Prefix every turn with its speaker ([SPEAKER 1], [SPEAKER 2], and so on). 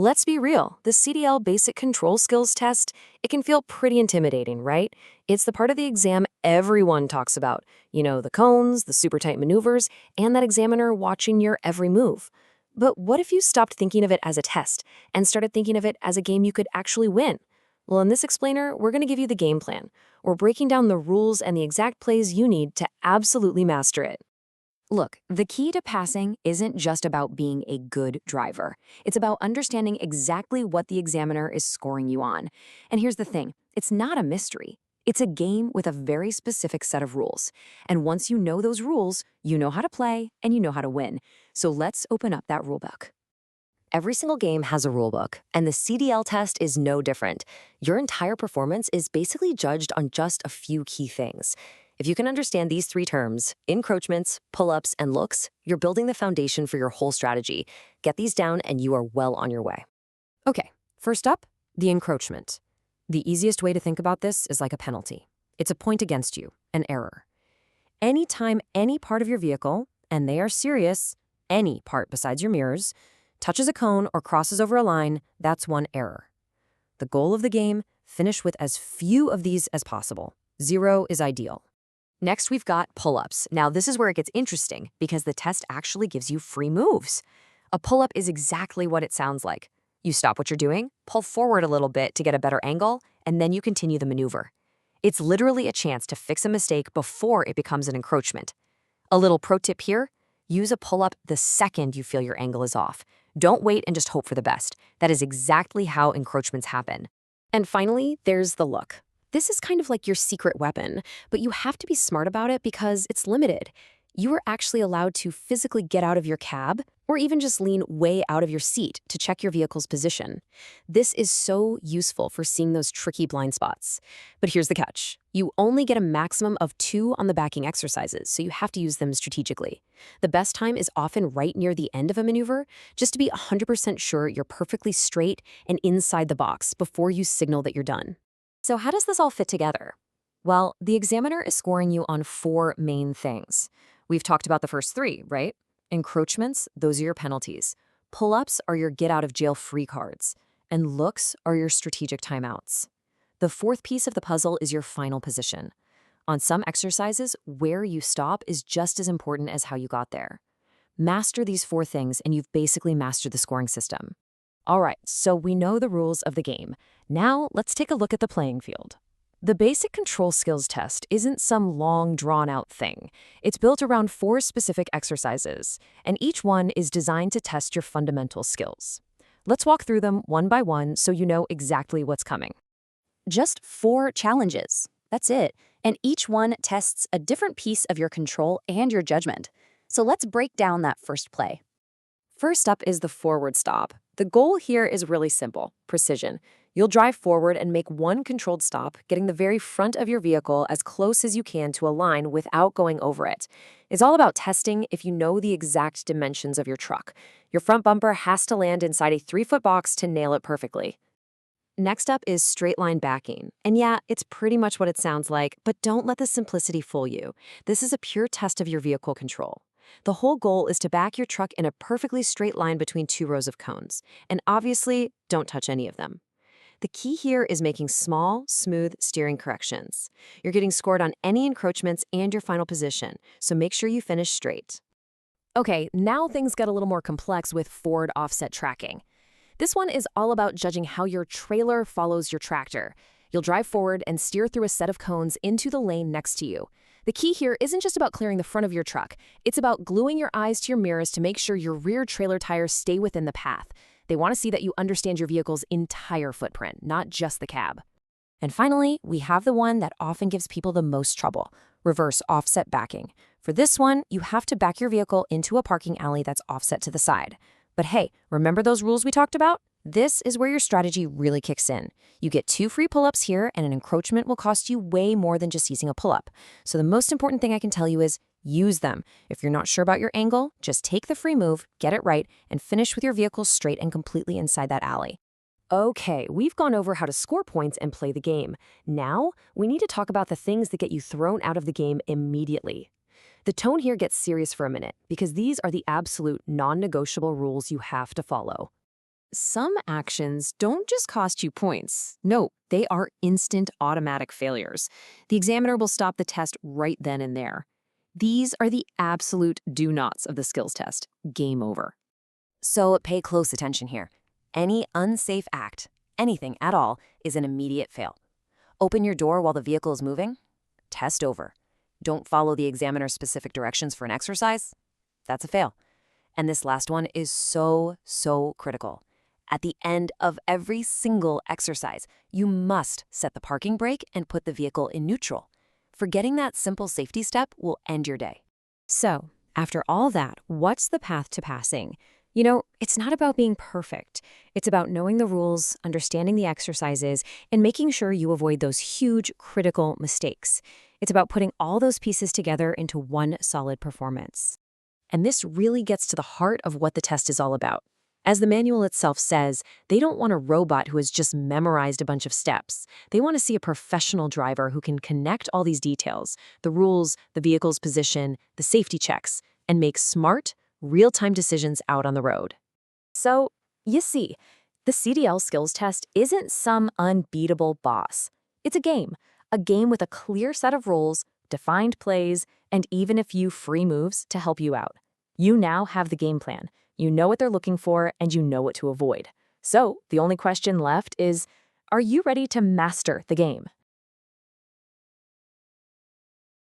[SPEAKER 1] Let's be real, the CDL Basic Control Skills Test, it can feel pretty intimidating, right? It's the part of the exam everyone talks about. You know, the cones, the super tight maneuvers, and that examiner watching your every move. But what if you stopped thinking of it as a test and started thinking of it as a game you could actually win? Well, in this explainer, we're going to give you the game plan. We're breaking down the rules and the exact plays you need to absolutely master it.
[SPEAKER 2] Look, the key to passing isn't just about being a good driver. It's about understanding exactly what the examiner is scoring you on. And here's the thing, it's not a mystery. It's a game with a very specific set of rules. And once you know those rules, you know how to play and you know how to win. So let's open up that rulebook. Every single game has a rulebook, and the CDL test is no different. Your entire performance is basically judged on just a few key things. If you can understand these three terms, encroachments, pull-ups, and looks, you're building the foundation for your whole strategy. Get these down and you are well on your way. Okay, first up, the encroachment. The easiest way to think about this is like a penalty. It's a point against you, an error. Anytime any part of your vehicle, and they are serious, any part besides your mirrors, touches a cone or crosses over a line, that's one error. The goal of the game, finish with as few of these as possible. 0 is ideal. Next, we've got pull-ups. Now, this is where it gets interesting because the test actually gives you free moves. A pull-up is exactly what it sounds like. You stop what you're doing, pull forward a little bit to get a better angle, and then you continue the maneuver. It's literally a chance to fix a mistake before it becomes an encroachment. A little pro tip here, use a pull-up the second you feel your angle is off. Don't wait and just hope for the best. That is exactly how encroachments happen. And finally, there's the look. This is kind of like your secret weapon, but you have to be smart about it because it's limited. You are actually allowed to physically get out of your cab or even just lean way out of your seat to check your vehicle's position. This is so useful for seeing those tricky blind spots. But here's the catch. You only get a maximum of 2 on the backing exercises, so you have to use them strategically. The best time is often right near the end of a maneuver, just to be 100% sure you're perfectly straight and inside the box before you signal that you're done. So how does this all fit together? Well, the examiner is scoring you on 4 main things. We've talked about the first 3, right? Encroachments, those are your penalties. Pull-ups are your get-out-of-jail-free cards. And looks are your strategic timeouts. The 4th piece of the puzzle is your final position. On some exercises, where you stop is just as important as how you got there. Master these 4 things and you've basically mastered the scoring system. All right, so we know the rules of the game. Now let's take a look at the playing field. The basic control skills test isn't some long, drawn-out thing. It's built around 4 specific exercises, and each one is designed to test your fundamental skills. Let's walk through them one by one so you know exactly what's coming. Just 4 challenges. That's it. And each one tests a different piece of your control and your judgment. So let's break down that first play. First up is the forward stop. The goal here is really simple, precision. You'll drive forward and make one controlled stop, getting the very front of your vehicle as close as you can to a line without going over it. It's all about testing if you know the exact dimensions of your truck. Your front bumper has to land inside a 3-foot box to nail it perfectly. Next up is straight line backing. And yeah, it's pretty much what it sounds like, but don't let the simplicity fool you. This is a pure test of your vehicle control. The whole goal is to back your truck in a perfectly straight line between 2 rows of cones. And obviously, don't touch any of them. The key here is making small, smooth steering corrections. You're getting scored on any encroachments and your final position, so make sure you finish straight. Okay, now things get a little more complex with forward offset tracking. This one is all about judging how your trailer follows your tractor. You'll drive forward and steer through a set of cones into the lane next to you. The key here isn't just about clearing the front of your truck. It's about gluing your eyes to your mirrors to make sure your rear trailer tires stay within the path. They want to see that you understand your vehicle's entire footprint, not just the cab. And finally, we have the one that often gives people the most trouble, reverse offset backing. For this one, you have to back your vehicle into a parking alley that's offset to the side. But hey, remember those rules we talked about? This is where your strategy really kicks in. You get 2 free pull-ups here, and an encroachment will cost you way more than just using a pull-up. So the most important thing I can tell you is use them. If you're not sure about your angle, just take the free move, get it right, and finish with your vehicle straight and completely inside that alley. Okay, we've gone over how to score points and play the game. Now, we need to talk about the things that get you thrown out of the game immediately. The tone here gets serious for a minute, because these are the absolute non-negotiable rules you have to follow. Some actions don't just cost you points. No, they are instant automatic failures. The examiner will stop the test right then and there. These are the absolute do nots of the skills test. Game over.
[SPEAKER 3] So pay close attention here. Any unsafe act, anything at all, is an immediate fail. Open your door while the vehicle is moving? Test over. Don't follow the examiner's specific directions for an exercise? That's a fail. And this last one is so critical. At the end of every single exercise, you must set the parking brake and put the vehicle in neutral. Forgetting that simple safety step will end your day.
[SPEAKER 2] So, after all that, what's the path to passing? It's not about being perfect. It's about knowing the rules, understanding the exercises, and making sure you avoid those huge, critical mistakes. It's about putting all those pieces together into one solid performance. And this really gets to the heart of what the test is all about. As the manual itself says, they don't want a robot who has just memorized a bunch of steps. They want to see a professional driver who can connect all these details, the rules, the vehicle's position, the safety checks, and make smart, real-time decisions out on the road. So, you see, the CDL skills test isn't some unbeatable boss. It's a game with a clear set of rules, defined plays, and even a few free moves to help you out. You now have the game plan. You know what they're looking for, and you know what to avoid. So, the only question left is, are you ready to master the game?